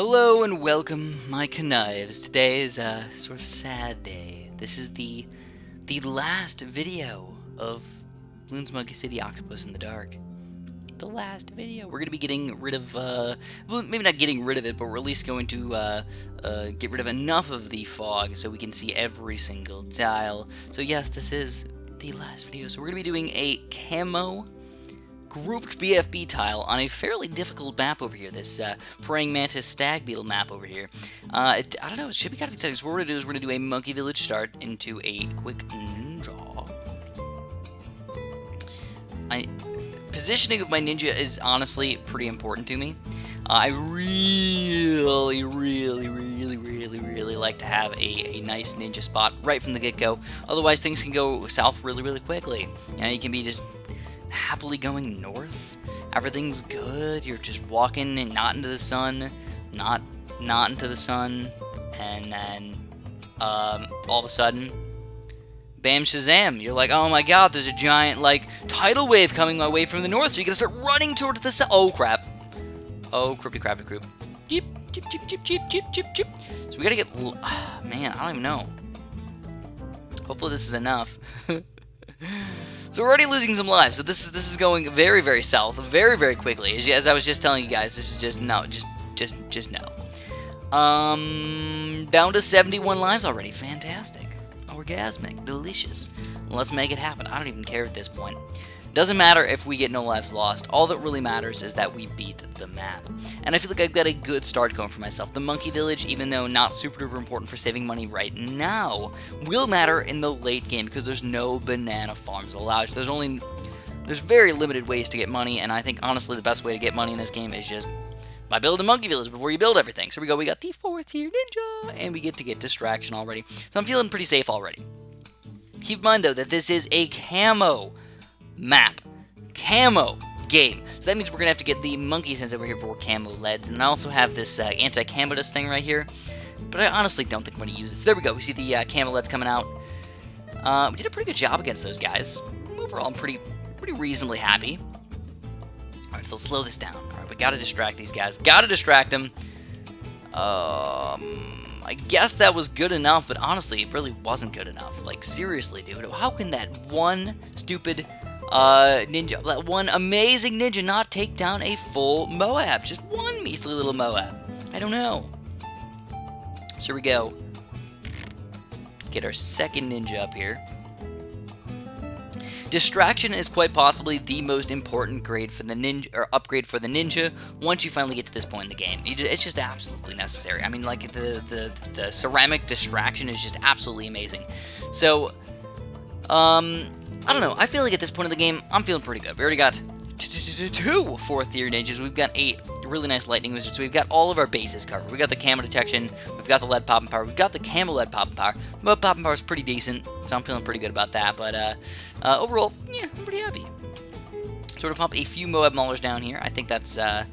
Hello and welcome, my connives. Today is a sort of sad day. This is the last video of BLoons Monkey City Octopus in the Dark. The last video. We're going to be getting rid of, well, maybe not getting rid of it, but we're at least going to get rid of enough of the fog so we can see every single tile. So yes, this is the last video. So we're going to be doing a camo grouped BFB tile on a fairly difficult map over here, this praying mantis stag beetle map over here. I don't know, it should be kind of exciting. So what we're going to do is we're going to do a monkey village start into a quick ninja. Positioning of my ninja is honestly pretty important to me. I really like to have a nice ninja spot right from the get-go. Otherwise things can go south really quickly. You know, you can be just happily going north. Everything's good. You're just walking and not into the sun, not into the sun, and then all of a sudden, bam shazam! You're like, oh my god, there's a giant like tidal wave coming my way from the north. So you gotta start running towards the south. Oh crap! Oh crippy crappy croop. Jeep. So we gotta get. Man, I don't even know. Hopefully this is enough. So we're already losing some lives, so this is going very south, very quickly. As I was just telling you guys, this is just no. Down to 71 lives already. Fantastic, orgasmic, delicious. Well, let's make it happen. I don't even care at this point. Doesn't matter if we get no lives lost. All that really matters is that we beat the map. And I feel like I've got a good start going for myself. The monkey village, even though not super duper important for saving money right now, will matter in the late game because there's no banana farms allowed. So there's very limited ways to get money, and I think honestly the best way to get money in this game is just by building a monkey village before you build everything. So here we go, we got the 4th tier ninja, and we get to get distraction already. So I'm feeling pretty safe already. Keep in mind though that this is a camo map. Camo game. So that means we're going to have to get the monkey sense over here for camo leads. And I also have this anti-camo dust thing right here. But I honestly don't think I'm going to use it. So there we go. We see the camo leads coming out. We did a pretty good job against those guys. Overall, I'm pretty reasonably happy. Alright, so let's slow this down. Alright, we got to distract these guys. Got to distract them. I guess that was good enough, but honestly, it really wasn't good enough. Like, seriously, dude. How can that one stupid ninja, that one amazing ninja not take down a full Moab? Just one measly little Moab. I don't know. So here we go. Get our second ninja up here. Distraction is quite possibly the most important grade for the ninja, or upgrade for the ninja. Once you finally get to this point in the game, it's just absolutely necessary. I mean, like the ceramic distraction is just absolutely amazing. So, I don't know. I feel like at this point in the game, I'm feeling pretty good. We already got two 4th tier ninjas. We've got 8 really nice lightning wizards. So we've got all of our bases covered. We got the camo detection. We've got the lead popping power. We've got the camo lead popping power. Lead popping power is pretty decent, so I'm feeling pretty good about that. But overall, yeah, I'm pretty happy. Sort of pump a few Moab maulers down here. I think that's an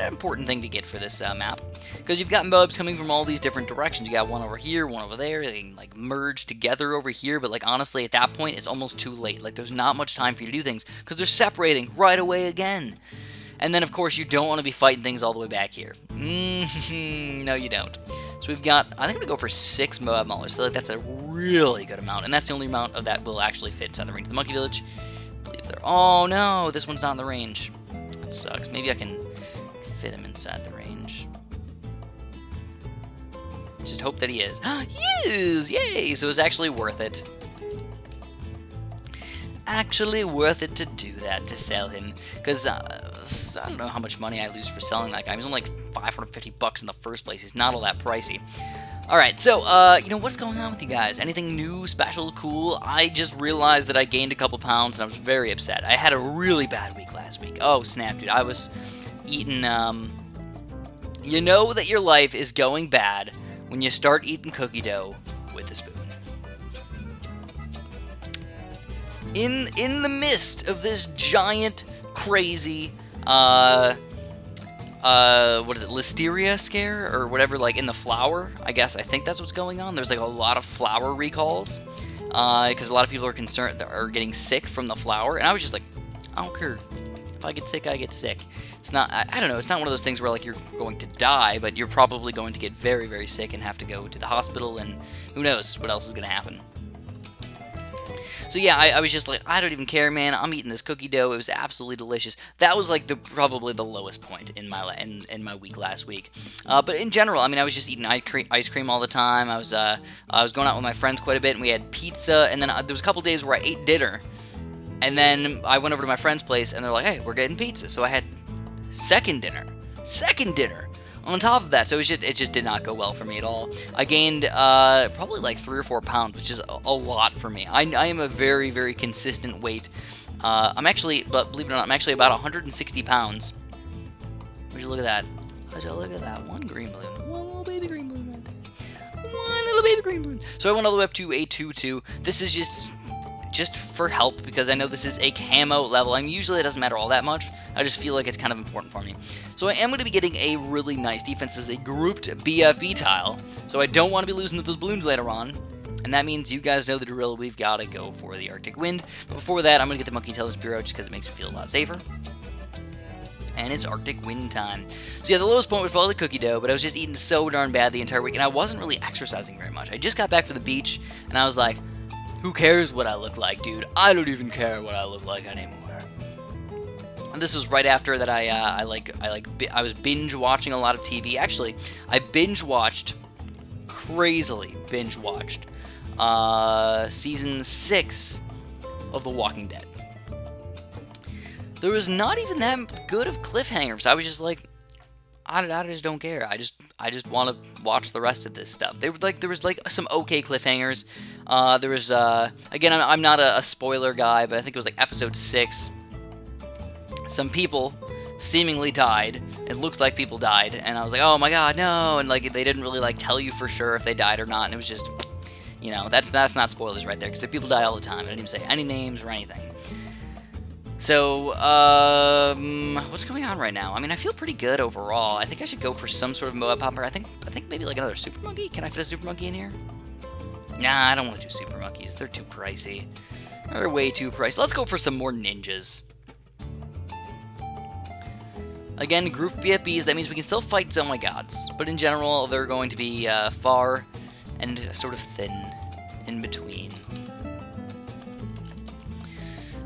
important thing to get for this map. Because you've got Moabs coming from all these different directions. You got one over here, one over there. They can like merge together over here. But like honestly, at that point, it's almost too late. Like there's not much time for you to do things because they're separating right away again. And then of course you don't want to be fighting things all the way back here. No, you don't. So we've got, I think I'm gonna go for 6 Moab maulers. I feel like that's a really good amount, and that's the only amount of that will actually fit inside the range of the monkey village. I believe there. Oh no, this one's not in the range. That sucks. Maybe I can fit him inside the range. Just hope that he is. He is! Yay! So it's actually worth it. Actually worth it to do that, to sell him. Because I don't know how much money I lose for selling that guy. He's only like 550 bucks in the first place. He's not all that pricey. Alright, so, you know, what's going on with you guys? Anything new, special, cool? I just realized that I gained a couple pounds and I was very upset. I had a really bad week last week. Oh, snap, dude. I was eating, you know that your life is going bad when you start eating cookie dough with a spoon. In the midst of this giant, crazy, what is it, listeria scare, or whatever, like, in the flour, I think that's what's going on. There's, like, a lot of flour recalls, because a lot of people are concerned, are getting sick from the flour, and I was just like, I don't care. If I get sick, I get sick. It's not, I don't know, it's not one of those things where, like, you're going to die, but you're probably going to get very, very sick and have to go to the hospital, and who knows what else is going to happen. So yeah, I was just like, I don't even care, man. I'm eating this cookie dough. It was absolutely delicious. That was like probably the lowest point in my week last week. But in general, I mean, I was just eating ice cream all the time. I was going out with my friends quite a bit, and we had pizza. And then there was a couple days where I ate dinner, and then I went over to my friend's place, and they're like, "Hey, we're getting pizza." So I had second dinner on top of that, so it just did not go well for me at all. I gained probably like 3 or 4 pounds, which is a lot for me. I am a very, very consistent weight. I'm actually, but believe it or not, I'm actually about 160 pounds. Would you look at that? Would you look at that? One green balloon. One little baby green balloon right there. One little baby green balloon. So I went all the way up to a 2-2. This is just for help, because I know this is a camo level. I mean, usually it doesn't matter all that much. I just feel like it's kind of important for me. So I am going to be getting a really nice defense. This is a grouped BFB tile, so I don't want to be losing to those balloons later on. And that means you guys know the drill. We've got to go for the Arctic Wind. But before that, I'm going to get the Monkey Intelligence Bureau just because it makes me feel a lot safer. And it's Arctic Wind time. So yeah, the lowest point was probably the cookie dough, but I was just eating so darn bad the entire week, and I wasn't really exercising very much. I just got back from the beach, and I was like, who cares what I look like, dude? I don't even care what I look like anymore. And this was right after that I was binge watching a lot of TV. Actually, I crazily binge watched season 6 of The Walking Dead. There was not even that good of cliffhangers. I was just like, I just don't care. I just want to watch the rest of this stuff. There was some okay cliffhangers. There was again, I'm not a spoiler guy, but I think it was like episode 6. Some people seemingly died. It looked like people died, and I was like, oh my god, no! And like they didn't really like tell you for sure if they died or not, and it was just, you know, that's not spoilers right there, because people die all the time. I didn't even say any names or anything. So, what's going on right now? I mean, I feel pretty good overall. I think I should go for some sort of Moab Popper. I think maybe like another Super Monkey. Can I fit a Super Monkey in here? Nah, I don't want to do Super Monkeys. They're too pricey. They're way too pricey. Let's go for some more ninjas. Again, group BFBs, that means we can still fight Oh My Gods. But in general, they're going to be far and sort of thin in between.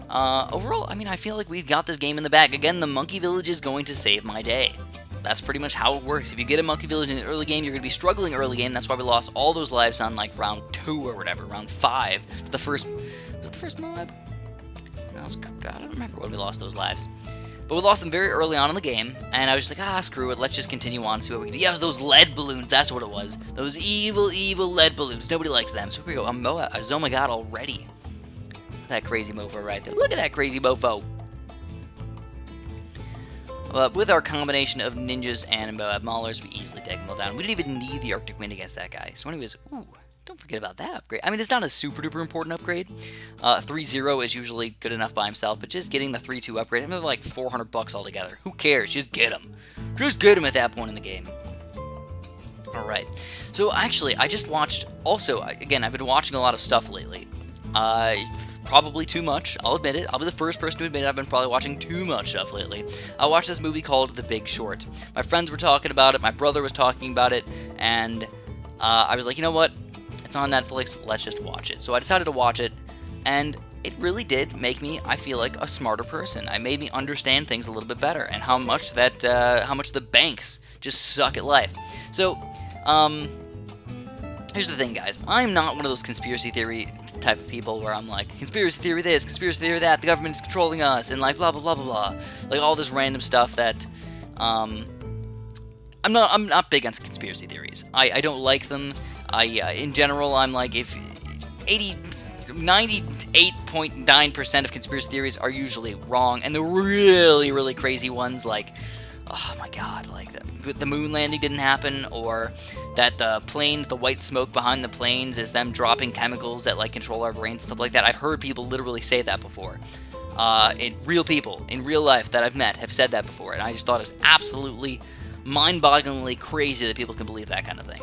Overall, I mean, I feel like we've got this game in the bag. Again, the Monkey Village is going to save my day. That's pretty much how it works. If you get a Monkey Village in the early game, you're going to be struggling early game. That's why we lost all those lives on, like, round 2 or whatever, round 5. The first... Was it the first Moab? No, God, I don't remember when we lost those lives. But we lost them very early on in the game, and I was just like, screw it, let's just continue on and see what we can do. Yeah, it was those lead balloons, that's what it was. Those evil, evil lead balloons. Nobody likes them. So here we go, Oh My God already. That crazy mofo right there. Look at that crazy mofo. With our combination of ninjas and maulers, we easily take them all down. We didn't even need the Arctic Wind against that guy. So anyways, ooh, don't forget about that upgrade. I mean, it's not a super duper important upgrade. 3-0 is usually good enough by himself, but just getting the 3-2 upgrade, I mean, they're like $400 altogether. Who cares? Just get them. Just get them at that point in the game. Alright. So actually, I just watched, also, again, I've been watching a lot of stuff lately. Probably too much, I'll admit it. I'll be the first person to admit it. I've been probably watching too much stuff lately. I watched this movie called The Big Short. My friends were talking about it, my brother was talking about it, and I was like, you know what? It's on Netflix, let's just watch it. So I decided to watch it, and it really did make me, I feel like, a smarter person. It made me understand things a little bit better, and how much the banks just suck at life. So, here's the thing, guys. I'm not one of those conspiracy theory type of people where I'm like, conspiracy theory this, conspiracy theory that, the government is controlling us, and like blah blah blah blah blah, like all this random stuff that I'm not big on conspiracy theories. I don't like them. In general, I'm like, if 98.9% of conspiracy theories are usually wrong, and the really, really crazy ones, like, oh my god, like the moon landing didn't happen, or that the planes, the white smoke behind the planes is them dropping chemicals that like control our brains and stuff like that. I've heard people literally say that before. Real people in real life that I've met have said that before, and I just thought it was absolutely mind-bogglingly crazy that people can believe that kind of thing.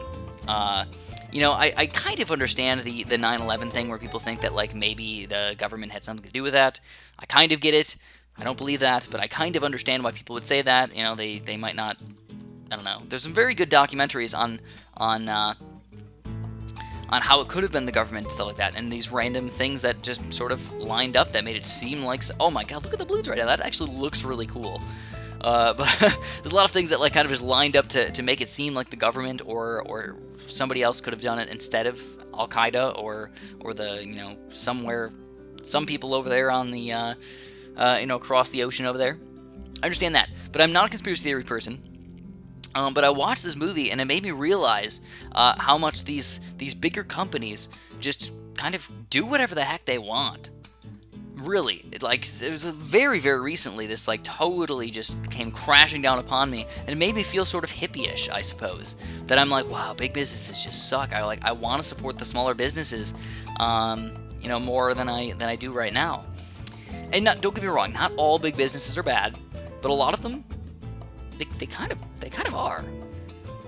You know, I kind of understand the 9/11 thing where people think that like maybe the government had something to do with that. I kind of get it. I don't believe that, but I kind of understand why people would say that. You know, they might not. I don't know. There's some very good documentaries on how it could have been the government and stuff like that, and these random things that just sort of lined up that made it seem like, oh my god, look at the balloons right now. That actually looks really cool. But there's a lot of things that like kind of just lined up to make it seem like the government or somebody else could have done it instead of Al Qaeda or the, you know, some people over there on the you know, across the ocean over there. I understand that, but I'm not a conspiracy theory person. But I watched this movie and it made me realize how much these bigger companies just kind of do whatever the heck they want. Really, like, it was very, very recently this like totally just came crashing down upon me, and it made me feel sort of hippie-ish, I suppose. That I'm like, wow, big businesses just suck. I want to support the smaller businesses, you know, more than I do right now. And don't get me wrong, not all big businesses are bad, but a lot of them, they kind of are.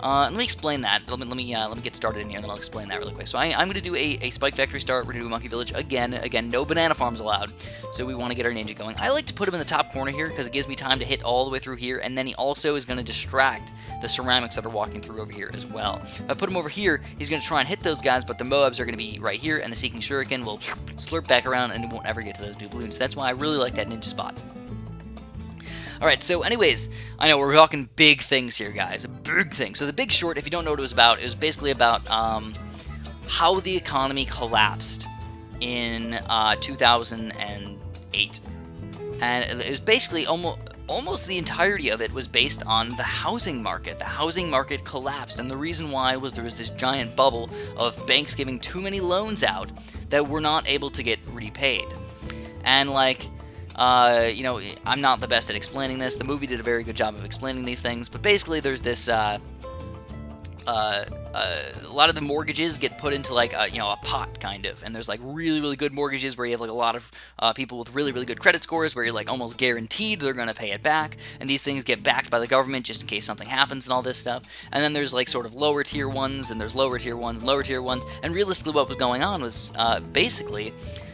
Let me explain that. Let me get started in here, and then I'll explain that really quick. So I'm going to do a Spike Factory start. We're going to do a Monkey Village again. Again, no banana farms allowed. So we want to get our ninja going. I like to put him in the top corner here because it gives me time to hit all the way through here, and then he also is going to distract the ceramics that are walking through over here as well. If I put him over here, he's going to try and hit those guys, but the Moabs are going to be right here, and the Seeking Shuriken will slurp back around, and it won't ever get to those new balloons. That's why I really like that ninja spot. Alright, so anyways, I know we're talking big things here, guys. Big things. So The Big Short, if you don't know what it was basically about how the economy collapsed in 2008. And it was basically almost the entirety of it was based on the housing market. The housing market collapsed, and the reason why was there was this giant bubble of banks giving too many loans out that were not able to get repaid. And like, you know, I'm not the best at explaining this. The movie did a very good job of explaining these things, but basically there's this, a lot of the mortgages get put into like a, you know, a pot kind of, and there's like really, really good mortgages where you have like a lot of people with really, really good credit scores where you're like almost guaranteed they're going to pay it back, and these things get backed by the government just in case something happens and all this stuff. And then there's like sort of lower tier ones, and there's lower tier ones, and lower tier ones, and realistically what was going on was basically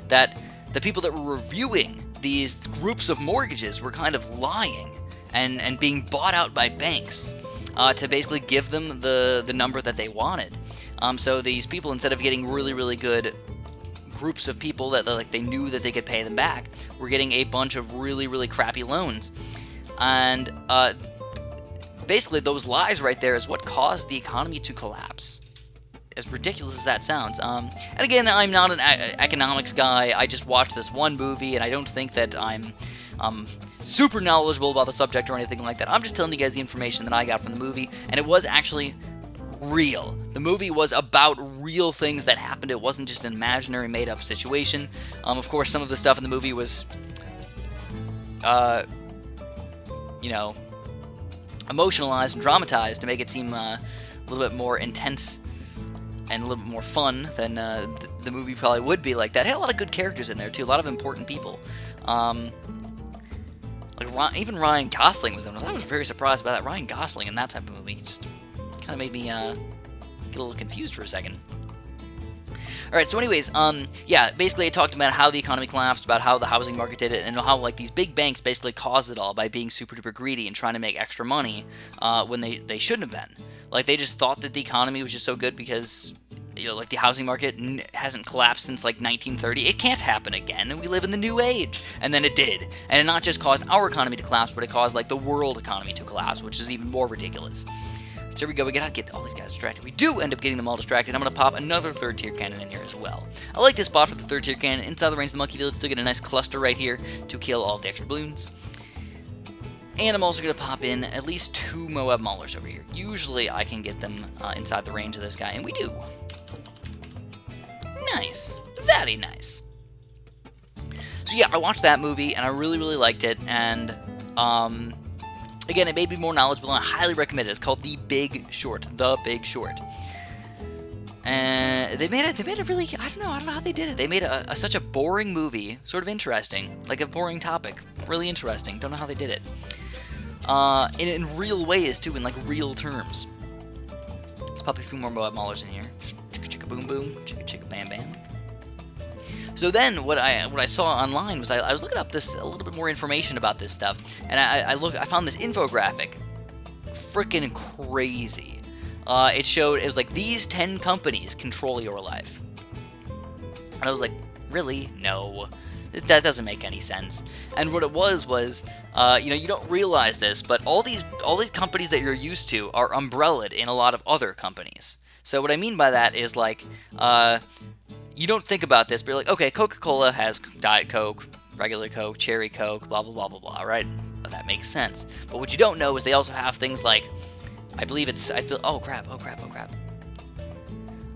that the people that were reviewing these groups of mortgages were kind of lying and being bought out by banks to basically give them the number that they wanted. So these people, instead of getting really, really good groups of people that like they knew that they could pay them back, were getting a bunch of really, really crappy loans. And basically those lies right there is what caused the economy to collapse. As ridiculous as that sounds. And again, I'm not an economics guy. I just watched this one movie, and I don't think that I'm super knowledgeable about the subject or anything like that. I'm just telling you guys the information that I got from the movie, and it was actually real. The movie was about real things that happened. It wasn't just an imaginary, made-up situation. Of course, some of the stuff in the movie was, you know, emotionalized and dramatized to make it seem a little bit more intense and a little bit more fun than the movie probably would be like that. It had a lot of good characters in there, too. A lot of important people. Like even Ryan Gosling was in it. I was very surprised by that. Ryan Gosling in that type of movie just kind of made me get a little confused for a second. Alright, so anyways, yeah, basically I talked about how the economy collapsed, about how the housing market did it, and how, like, these big banks basically caused it all by being super duper greedy and trying to make extra money when they shouldn't have been. Like, they just thought that the economy was just so good because, you know, like, the housing market hasn't collapsed since, like, 1930. It can't happen again, and we live in the new age. And then it did. And it not just caused our economy to collapse, but it caused, like, the world economy to collapse, which is even more ridiculous. So here we go, we gotta get all these guys distracted. We do end up getting them all distracted. I'm gonna pop another third tier cannon in here as well. I like this spot for the third tier cannon. Inside the range of the Monkey Village to get a nice cluster right here to kill all of the extra balloons. And I'm also going to pop in at least 2 Moab Maulers over here. Usually I can get them inside the range of this guy, and we do. Nice. Very nice. So yeah, I watched that movie, and I really, really liked it, and again, it made me more knowledgeable, and I highly recommend it. It's called The Big Short. The Big Short. And they made it really, I don't know how they did it. They made such a boring movie, sort of interesting, like a boring topic, really interesting. Don't know how they did it. In real ways, too, in, like, real terms. Let's pop a few more Moab Maulers in here. Chicka chicka boom boom, chicka chicka bam bam. So then what I saw online was I was looking up a little bit more information about this stuff, and I found this infographic, freaking crazy. It was like these 10 companies control your life, and I was like, really? No, that doesn't make any sense. And what it was you don't realize this, but all these companies that you're used to are umbrellaed in a lot of other companies. So what I mean by that is like, you don't think about this, but you're like, okay, Coca-Cola has Diet Coke, regular Coke, Cherry Coke, blah, blah, blah, blah, blah, right? That makes sense. But what you don't know is they also have things like, oh crap.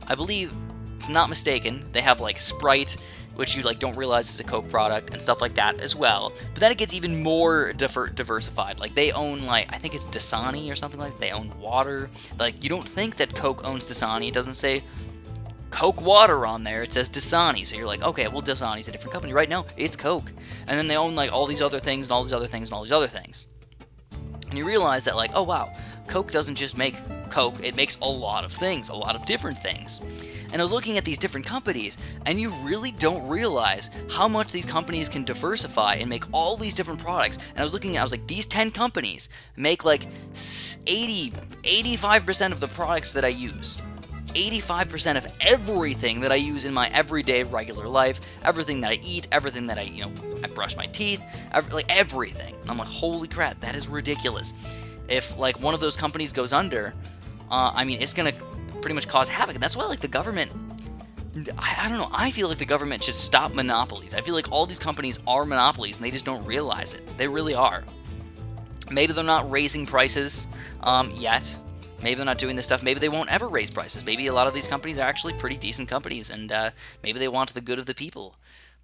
I believe, if I'm not mistaken, they have like Sprite, which you like don't realize is a Coke product, and stuff like that as well. But then it gets even more diversified. Like they own, like, I think it's Dasani or something like that. They own water. Like you don't think that Coke owns Dasani. It doesn't say Coke water on there, it says Dasani. So you're like, okay, well, Dasani's a different company. Right now, it's Coke. And then they own like all these other things and all these other things and all these other things. And you realize that, like, oh wow, Coke doesn't just make Coke, it makes a lot of things, a lot of different things. And I was looking at these different companies, and you really don't realize how much these companies can diversify and make all these different products. And I was like, these 10 companies make like 85% of the products that I use. 85% of everything that I use in my everyday regular life, everything that I eat, everything that I brush my teeth, everything. And I'm like, holy crap, that is ridiculous. If like one of those companies goes under, it's gonna pretty much cause havoc. And that's why like the government, I don't know, I feel like the government should stop monopolies. I feel like all these companies are monopolies and they just don't realize it. They really are. Maybe they're not raising prices yet. Maybe they're not doing this stuff. Maybe they won't ever raise prices. Maybe a lot of these companies are actually pretty decent companies, and maybe they want the good of the people.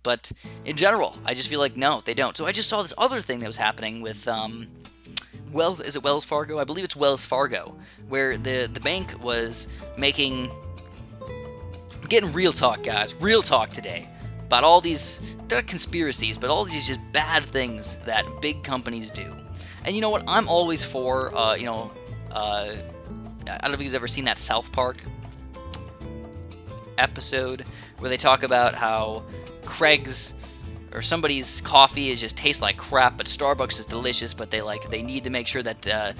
But in general, I just feel like, no, they don't. So I just saw this other thing that was happening with, is it Wells Fargo? I believe it's Wells Fargo, where the bank was making... I'm getting real talk, guys. Real talk today. About all these, they're conspiracies, but all these just bad things that big companies do. And you know what? I'm always for, I don't know if you've ever seen that South Park episode where they talk about how Craig's or somebody's coffee just tastes like crap, but Starbucks is delicious. But they need to make sure that the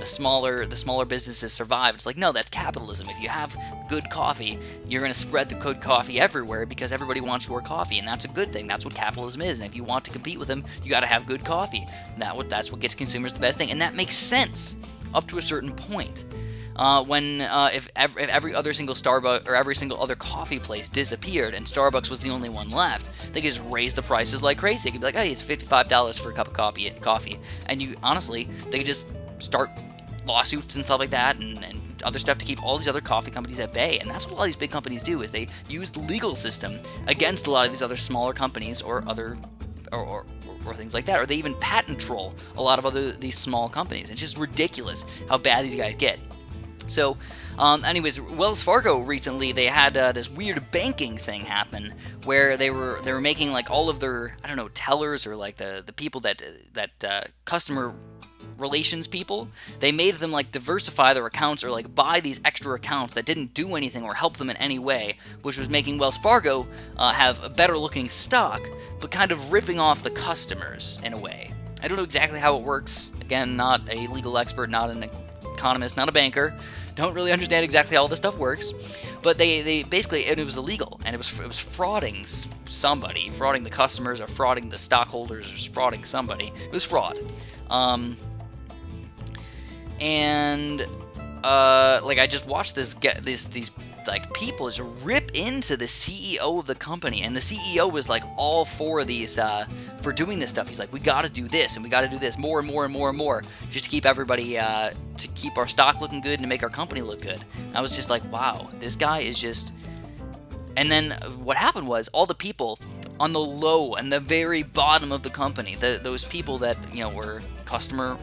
smaller businesses survive. It's like, no, that's capitalism. If you have good coffee, you're going to spread the good coffee everywhere because everybody wants your coffee, and that's a good thing. That's what capitalism is. And if you want to compete with them, you got to have good coffee. That's what gets consumers the best thing, and that makes sense up to a certain point. If every other single Starbucks or every single other coffee place disappeared and Starbucks was the only one left, they could just raise the prices like crazy. They could be like, hey, it's $55 for a cup of coffee, and they could just start lawsuits and stuff like that and other stuff to keep all these other coffee companies at bay. And that's what a lot of these big companies do, is they use the legal system against a lot of these other smaller companies or other or things like that, or they even patent troll a lot of these small companies. It's just ridiculous how bad these guys get. So, anyways, Wells Fargo recently, they had this weird banking thing happen where they were making like all of their, I don't know, tellers or like the people that customer relations people, they made them like diversify their accounts or like buy these extra accounts that didn't do anything or help them in any way, which was making Wells Fargo have a better looking stock, but kind of ripping off the customers in a way. I don't know exactly how it works. Again, not a legal expert, not an economist, not a banker. Don't really understand exactly how all this stuff works. But they basically, and it was illegal, and it was frauding somebody, frauding the customers, or frauding the stockholders, or frauding somebody. It was fraud. I just watched these like people just rip into the CEO of the company, and the CEO was like all for these for doing this stuff. He's like, we got to do this and we got to do this more and more and more and more, just to keep everybody to keep our stock looking good and to make our company look good. And I was just like, wow, this guy is just. And then what happened was all the people on the low and the very bottom of the company, those people that were customer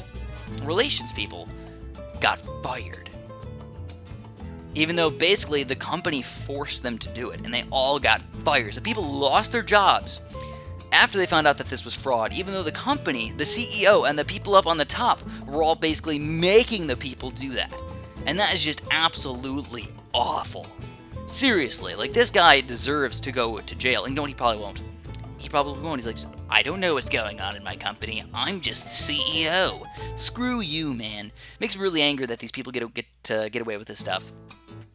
relations people, got fired. Even though basically the company forced them to do it, and they all got fired. So people lost their jobs after they found out that this was fraud, even though the company, the CEO, and the people up on the top were all basically making the people do that. And that is just absolutely awful. Seriously, like, this guy deserves to go to jail. And you know what? He probably won't. He probably won't. He's like, I don't know what's going on in my company. I'm just the CEO. Screw you, man. Makes me really angry that these people get away with this stuff.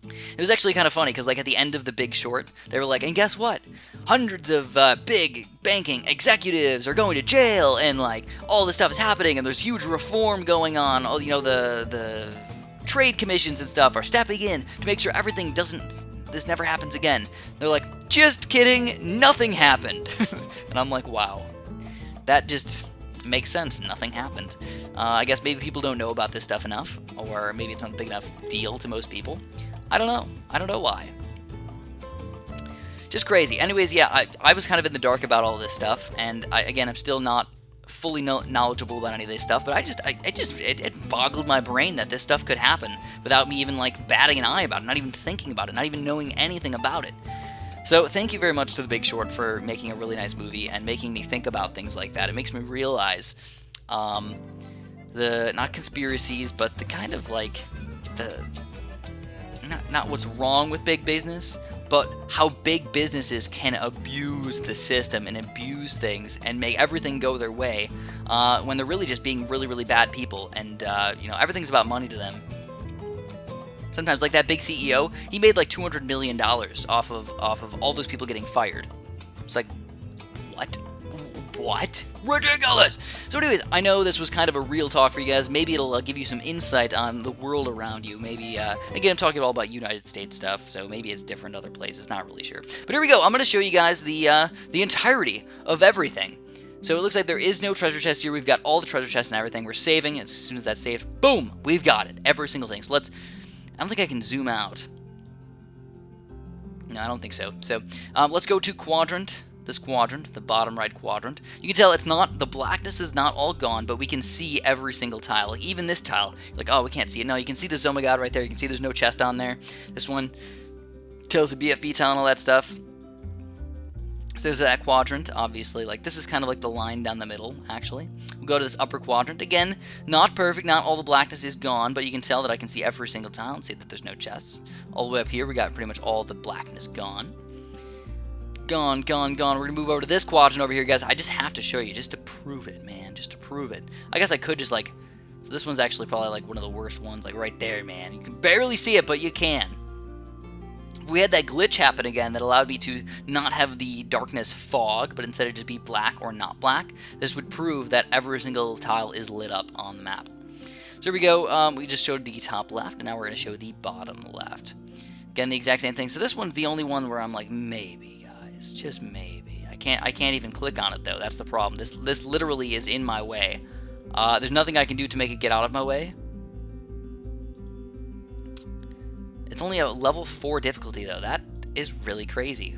It was actually kind of funny, because, like, at the end of The Big Short, they were like, and guess what? Hundreds of big banking executives are going to jail, and, like, all this stuff is happening, and there's huge reform going on. All, you know, the trade commissions and stuff are stepping in to make sure this never happens again. They're like, just kidding, nothing happened. And I'm like, wow. That just makes sense. Nothing happened. I guess maybe people don't know about this stuff enough, or maybe it's not a big enough deal to most people. I don't know. I don't know why. Just crazy. Anyways, yeah, I was kind of in the dark about all this stuff, and again, I'm still not fully knowledgeable about any of this stuff, but it boggled my brain that this stuff could happen without me even, like, batting an eye about it, not even thinking about it, not even knowing anything about it. So thank you very much to The Big Short for making a really nice movie and making me think about things like that. It makes me realize the, not conspiracies, but the kind of, like, not what's wrong with big business, but how big businesses can abuse the system and abuse things and make everything go their way when they're really just being really, really bad people, and you know, everything's about money to them. Sometimes, like that big CEO, he made like $200 million off of all those people getting fired. It's like, what? Ridiculous! So anyways, I know this was kind of a real talk for you guys. Maybe it'll give you some insight on the world around you. Maybe, again, I'm talking all about United States stuff, so maybe it's different other places. Not really sure. But here we go. I'm going to show you guys the entirety of everything. So it looks like there is no treasure chest here. We've got all the treasure chests and everything. We're saving. As soon as that's saved, boom, we've got it. Every single thing. So I don't think I can zoom out. No, I don't think so. So let's go to quadrant. This quadrant, the bottom right quadrant. You can tell it's not, the blackness is not all gone, but we can see every single tile. Like even this tile, you're like, oh, we can't see it. No, you can see the Zoma God right there. You can see there's no chest on there. This one tells the BFB tile and all that stuff. So there's that quadrant, obviously. Like this is kind of like the line down the middle, actually. We'll go to this upper quadrant. Again, not perfect, not all the blackness is gone, but you can tell that I can see every single tile and see that there's no chests. All the way up here, we got pretty much all the blackness gone. Gone. We're gonna move over to this quadrant over here, guys. I just have to show you, just to prove it, man. Just to prove it. I guess I could just like, so this one's actually probably like one of the worst ones, like right there, man. You can barely see it, but you can. We had that glitch happen again that allowed me to not have the darkness fog, but instead of just be black or not black. This would prove that every single tile is lit up on the map. So here we go. We just showed the top left, and now we're gonna show the bottom left. Again, the exact same thing. So this one's the only one where I'm like, maybe. Just maybe. I can't even click on it though. That's the problem. This literally is in my way. There's nothing I can do to make it get out of my way. It's only a level 4 difficulty though. That is really crazy.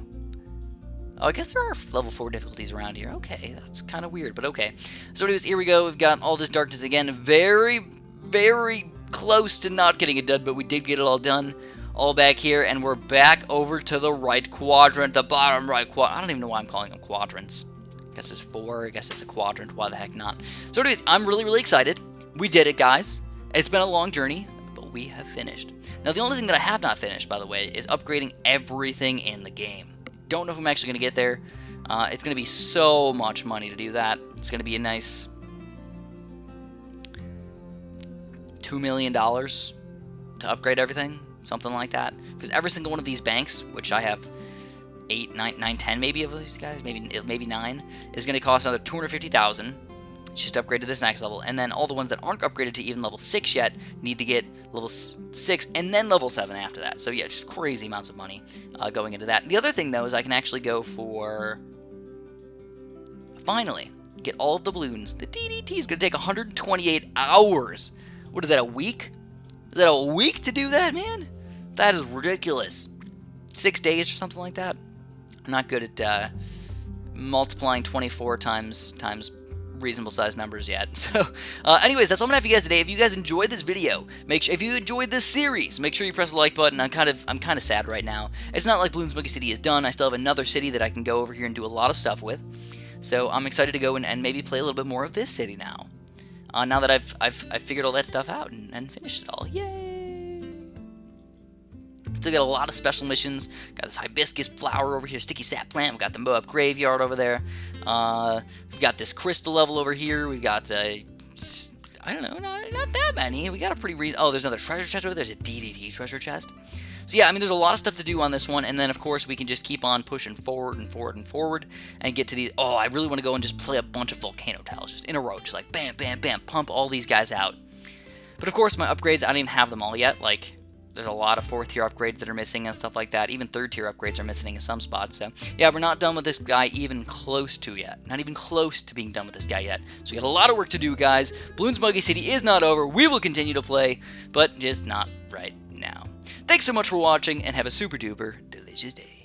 Oh, I guess there are level 4 difficulties around here. Okay, that's kind of weird, but okay. So anyways, here we go. We've got all this darkness again. Very, very close to not getting it done, but we did get it all done. All back here, and we're back over to the right quadrant, the bottom right quadrant. I don't even know why I'm calling them quadrants. I guess it's 4, I guess it's a quadrant, why the heck not? So anyways, I'm really, really excited. We did it, guys. It's been a long journey, but we have finished. Now, the only thing that I have not finished, by the way, is upgrading everything in the game. Don't know if I'm actually going to get there. It's going to be so much money to do that. It's going to be a nice $2 million to upgrade everything. Something like that, because every single one of these banks, which I have 8, 9, 10 maybe of these guys, maybe 9, is going to cost another $250,000 just to upgrade to this next level, and then all the ones that aren't upgraded to even level 6 yet need to get level 6 and then level 7 after that. So yeah, just crazy amounts of money going into that. The other thing though is I can actually go for, finally, get all of the balloons. The DDT is going to take 128 hours. What is that, a week? Is that a week to do that, man? That is ridiculous. 6 days or something like that. I'm not good at multiplying 24 times reasonable sized numbers yet. So, anyways, that's all I'm gonna have for you guys today. If you guys enjoyed this video, if you enjoyed this series, make sure you press the like button. I'm kind of sad right now. It's not like BLoons Monkey City is done. I still have another city that I can go over here and do a lot of stuff with. So I'm excited to go and maybe play a little bit more of this city now. Now that I've figured all that stuff out and finished it all. Yay! Still got a lot of special missions. Got this hibiscus flower over here, sticky sap plant. We've got the Moab graveyard over there. We've got this crystal level over here. We've got, I don't know, not that many. We got a pretty oh, there's another treasure chest over there. There's a DDT treasure chest. So yeah, I mean, there's a lot of stuff to do on this one, and then, of course, we can just keep on pushing forward and forward and forward, and get to these. Oh, I really want to go and just play a bunch of volcano tiles, just in a row, just like bam, bam, bam, pump all these guys out. But of course, my upgrades, I don't even have them all yet. Like, there's a lot of 4th tier upgrades that are missing and stuff like that. Even 3rd tier upgrades are missing in some spots. So yeah, we're not done with this guy even close to yet. Not even close to being done with this guy yet. So we got a lot of work to do, guys. BLoons Monkey City is not over. We will continue to play, but just not right now. Thanks so much for watching, and have a super duper delicious day.